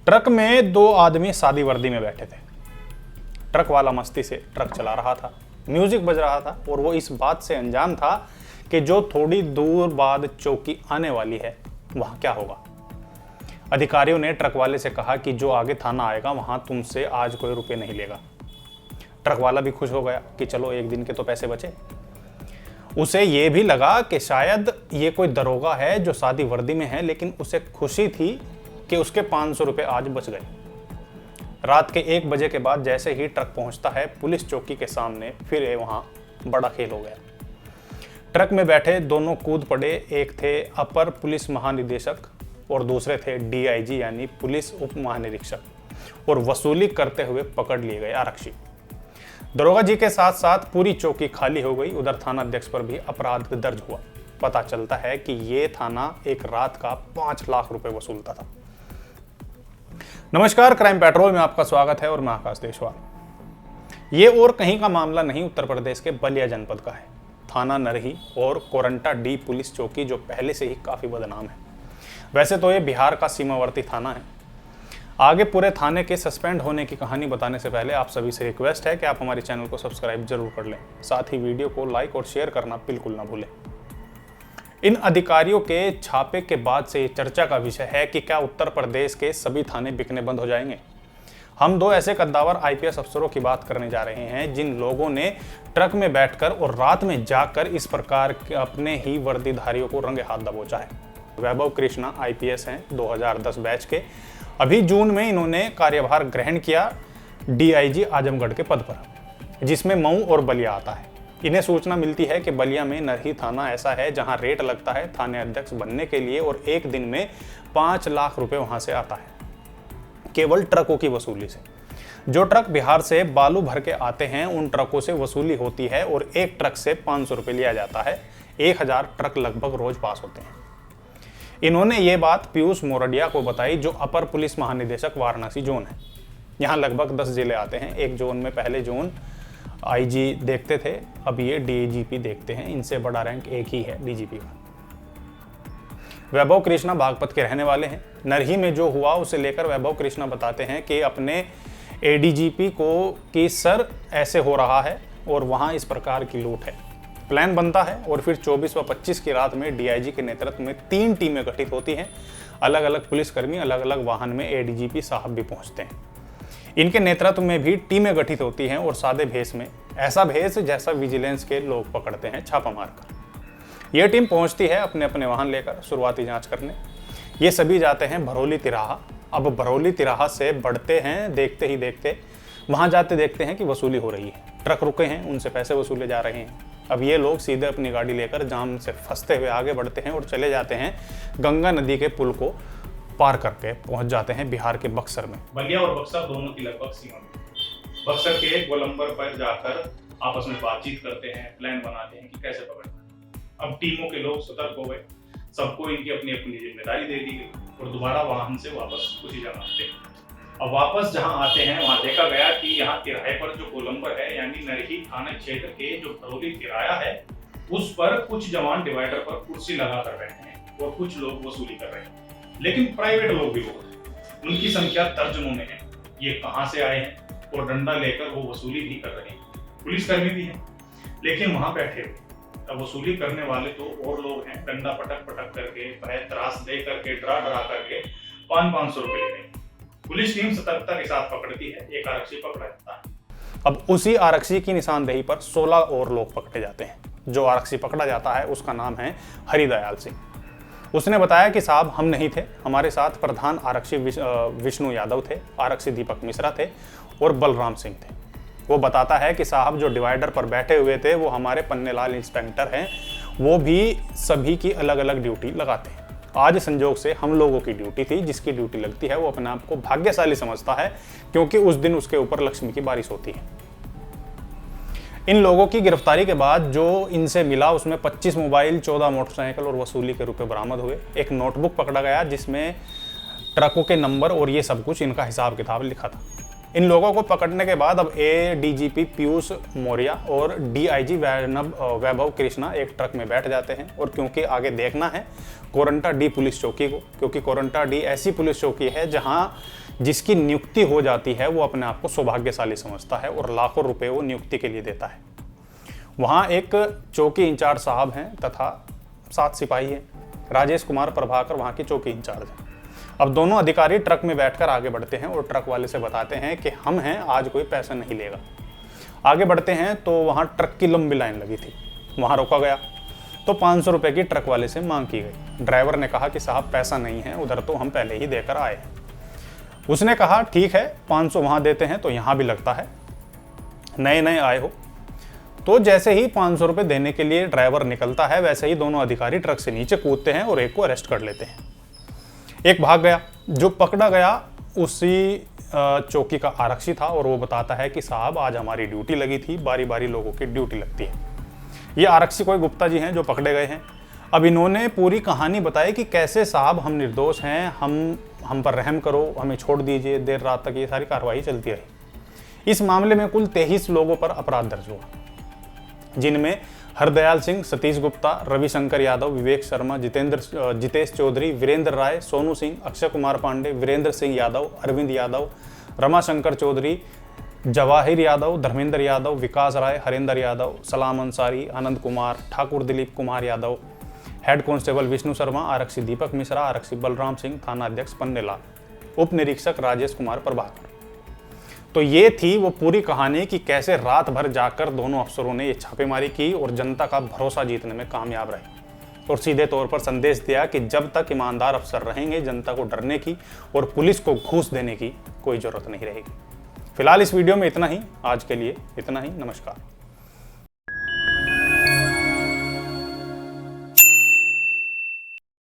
Truck में दो आदमी सादी वर्दी में बैठे थे। ट्रक वाला मस्ती से ट्रक चला रहा था, म्यूजिक बज रहा था और वो इस बात से अनजान था कि जो थोड़ी दूर बाद चौकी आने वाली है वहां क्या होगा। अधिकारियों ने ट्रक वाले से कहा कि जो आगे थाना आएगा वहां तुमसे आज कोई रुपए नहीं लेगा। ट्रक वाला भी खुश हो गया कि चलो एक दिन के तो पैसे बचे। उसे ये भी लगा कि शायद ये कोई दरोगा है जो सादी वर्दी में है, लेकिन उसे खुशी थी कि उसके 500 रुपए आज बच गए। रात के 1 बजे के बाद जैसे ही ट्रक पहुंचता है पुलिस चौकी के सामने, फिर वहां बड़ा खेल हो गया। ट्रक में बैठे दोनों कूद पड़े। एक थे अपर पुलिस महानिदेशक और दूसरे थे डीआईजी यानी पुलिस उप महानिरीक्षक, और वसूली करते हुए पकड़ लिए गए आरक्षी। दरोगा जी के साथ साथ पूरी चौकी खाली हो गई। उधर थाना अध्यक्ष पर भी अपराध दर्ज हुआ। पता चलता है कि ये थाना एक रात का 5 लाख रुपए वसूलता था। नमस्कार, क्राइम पेट्रोल में आपका स्वागत है और मैं आकाश देशवाल। ये और कहीं का मामला नहीं, उत्तर प्रदेश के बलिया जनपद का है। थाना नरही और कोरंटा डी पुलिस चौकी जो पहले से ही काफी बदनाम है। वैसे तो ये बिहार का सीमावर्ती थाना है। आगे पूरे थाने के सस्पेंड होने की कहानी बताने से पहले आप सभी से रिक्वेस्ट है कि आप हमारे चैनल को सब्सक्राइब जरूर कर लें, साथ ही वीडियो को लाइक और शेयर करना बिल्कुल ना भूलें। इन अधिकारियों के छापे के बाद से चर्चा का विषय है कि क्या उत्तर प्रदेश के सभी थाने बिकने बंद हो जाएंगे। हम दो ऐसे कद्दावर आईपीएस अफसरों की बात करने जा रहे हैं जिन लोगों ने ट्रक में बैठकर और रात में जाकर इस प्रकार के अपने ही वर्दीधारियों को रंगे हाथ दबोचा है। वैभव कृष्णा आईपीएस हैं, 2010 बैच के। अभी जून में इन्होंने कार्यभार ग्रहण किया डीआईजी आजमगढ़ के पद पर, जिसमें मऊ और बलिया आता है। इन्हें सूचना मिलती है कि बलिया में नरही थाना ऐसा है जहां रेट लगता है थाने अध्यक्ष बनने के लिए, और एक दिन में 5 लाख रुपए वहां से आता है केवल ट्रकों की वसूली से। जो ट्रक बिहार से बालू भर के आते हैं उन ट्रकों से वसूली होती है और एक ट्रक से 500 रुपए लिया जाता है। 1000 ट्रक लगभग रोज पास होते हैं। इन्होंने ये बात पीयूष मोरडिया को बताई जो अपर पुलिस महानिदेशक वाराणसी जोन है। यहाँ लगभग 10 जिले आते हैं। एक जोन में पहले जोन आईजी देखते थे, अब ये डीजीपी देखते हैं। इनसे बड़ा रैंक एक ही है, डीजीपी का। वैभव कृष्णा बागपत के रहने वाले हैं। नरही में जो हुआ उसे लेकर वैभव कृष्णा बताते हैं कि अपने एडीजीपी को कि सर ऐसे हो रहा है और वहाँ इस प्रकार की लूट है। प्लान बनता है और फिर 24 व 25 की रात में डीआईजी के नेतृत्व में 3 टीमें गठित होती हैं। अलग अलग पुलिसकर्मी अलग अलग वाहन में एडीजीपी साहब भी पहुंचते हैं। इनके नेतृत्व में भी टीमें गठित होती हैं और सादे भेष में, ऐसा भेष जैसा विजिलेंस के लोग पकड़ते हैं छापा मारकर। यह टीम पहुंचती है अपने अपने वाहन लेकर शुरुआती जांच करने। ये सभी जाते हैं भरौली तिराहा। अब भरौली तिराहा से बढ़ते हैं, देखते ही देखते वहां जाते देखते हैं कि वसूली हो रही है। ट्रक रुके हैं, उनसे पैसे वसूले जा रहे हैं। अब ये लोग सीधे अपनी गाड़ी लेकर जाम से फंसते हुए आगे बढ़ते हैं और चले जाते हैं गंगा नदी के पुल को पार करके पहुंच जाते हैं बिहार के बक्सर में। बलिया और बक्सर दोनों की लगभग सीमा में। बक्सर के गोलंबर पर जाकर आपस में बातचीत करते हैं, प्लान बनाते हैं कि कैसे पकड़ना। अब टीमों के लोग सतर्क हो गए, सबको इनकी अपनी अपनी जिम्मेदारी दे दी गई और दोबारा वाहन से वापस उसी जगह आते हैं। अब वापस जहां आते हैं वहां देखा गया कि यहाँ तिराहे पर जो गोलंबर है यानी नरही थाना क्षेत्र के जो भरौली तिराया है उस पर कुछ जवान डिवाइडर पर कुर्सी लगा कर बैठे हैं और कुछ लोग वसूली कर रहे हैं। लेकिन प्राइवेट लोग भी बहुत हैं, उनकी संख्या दर्जनों में है। ये कहां से आए हैं और डंडा लेकर वो वसूली भी कर रहे हैं। पुलिसकर्मी भी हैं लेकिन वहां बैठे हुए। अब वसूली करने वाले तो और लोग हैं, डंडा पटक पटक करके, भय त्रास दे करके, डरा डरा करके 500 रुपए ले रहे हैं। पुलिस टीम सतर्कता के साथ पकड़ती है, एक आरक्षी पकड़ा जाता है। अब उसी आरक्षी की निशानदेही पर 16 और लोग पकड़े जाते हैं। जो आरक्षी पकड़ा जाता है उसका नाम है हरिदयाल सिंह। उसने बताया कि साहब हम नहीं थे, हमारे साथ प्रधान आरक्षी विष्णु यादव थे, आरक्षी दीपक मिश्रा थे और बलराम सिंह थे। वो बताता है कि साहब जो डिवाइडर पर बैठे हुए थे वो हमारे पन्नेलाल इंस्पेक्टर हैं, वो भी सभी की अलग अलग ड्यूटी लगाते हैं। आज संजोग से हम लोगों की ड्यूटी थी, जिसकी ड्यूटी लगती है वो अपने आप को भाग्यशाली समझता है क्योंकि उस दिन उसके ऊपर लक्ष्मी की बारिश होती है। इन लोगों की गिरफ्तारी के बाद जो इनसे मिला उसमें 25 मोबाइल, 14 मोटरसाइकिल और वसूली के रुपए बरामद हुए। एक नोटबुक पकड़ा गया जिसमें ट्रकों के नंबर और ये सब कुछ इनका हिसाब किताब लिखा था। इन लोगों को पकड़ने के बाद अब ADGP पीयूष मौर्य और DIG वैभव कृष्णा एक ट्रक में बैठ जाते हैं। और क्योंकि आगे देखना है कोरंटा D पुलिस चौकी को, क्योंकि कोरंटा D ऐसी पुलिस चौकी है जहां जिसकी नियुक्ति हो जाती है वो अपने आप को सौभाग्यशाली समझता है और लाखों रुपए वो नियुक्ति के लिए देता है। वहाँ एक चौकी इंचार्ज साहब हैं तथा 7 सिपाही हैं। राजेश कुमार प्रभाकर वहाँ की चौकी इंचार्ज हैं। अब दोनों अधिकारी ट्रक में बैठकर आगे बढ़ते हैं और ट्रक वाले से बताते हैं कि हम हैं, आज कोई पैसा नहीं लेगा। आगे बढ़ते हैं तो वहाँ ट्रक की लंबी लाइन लगी थी, वहाँ रोका गया तो 500 रुपये की ट्रक वाले से मांग की गई। ड्राइवर ने कहा कि साहब पैसा नहीं है, उधर तो हम पहले ही देकर आए हैं। उसने कहा ठीक है 500 वहाँ देते हैं तो यहाँ भी लगता है, नए नए आए हो। तो जैसे ही 500 रुपये देने के लिए ड्राइवर निकलता है वैसे ही दोनों अधिकारी ट्रक से नीचे कूदते हैं और एक को अरेस्ट कर लेते हैं। एक भाग गया, जो पकड़ा गया उसी चौकी का आरक्षी था और वो बताता है कि साहब आज हमारी ड्यूटी लगी थी, बारी बारी लोगों की ड्यूटी लगती है। ये आरक्षी कोई गुप्ता जी हैं जो पकड़े गए हैं। अब इन्होंने पूरी कहानी बताई कि कैसे साहब हम निर्दोष हैं, हम पर रहम करो, हमें छोड़ दीजिए। देर रात तक ये सारी कार्रवाई चलती रही। इस मामले में कुल 23 लोगों पर अपराध दर्ज हुआ, जिनमें हरदयाल सिंह, सतीश गुप्ता, रविशंकर यादव, विवेक शर्मा, जितेश चौधरी, वीरेंद्र राय, सोनू सिंह, अक्षय कुमार पांडे, वीरेंद्र सिंह यादव, अरविंद यादव, रमाशंकर चौधरी, जवाहिर यादव, धर्मेंद्र यादव, विकास राय, हरेंद्र यादव, सलाम अंसारी, आनंद कुमार, ठाकुर दिलीप कुमार यादव, हेड कांस्टेबल विष्णु शर्मा, आरक्षी दीपक मिश्रा, आरक्षी बलराम सिंह, थाना अध्यक्ष पन्नेलाल, उप निरीक्षक राजेश कुमार प्रभाकर। तो ये थी वो पूरी कहानी कि कैसे रात भर जाकर दोनों अफसरों ने ये छापेमारी की और जनता का भरोसा जीतने में कामयाब रहे और सीधे तौर पर संदेश दिया कि जब तक ईमानदार अफसर रहेंगे जनता को डरने की और पुलिस को घूस देने की कोई जरूरत नहीं रहेगी। फिलहाल इस वीडियो में इतना ही, आज के लिए इतना ही। नमस्कार।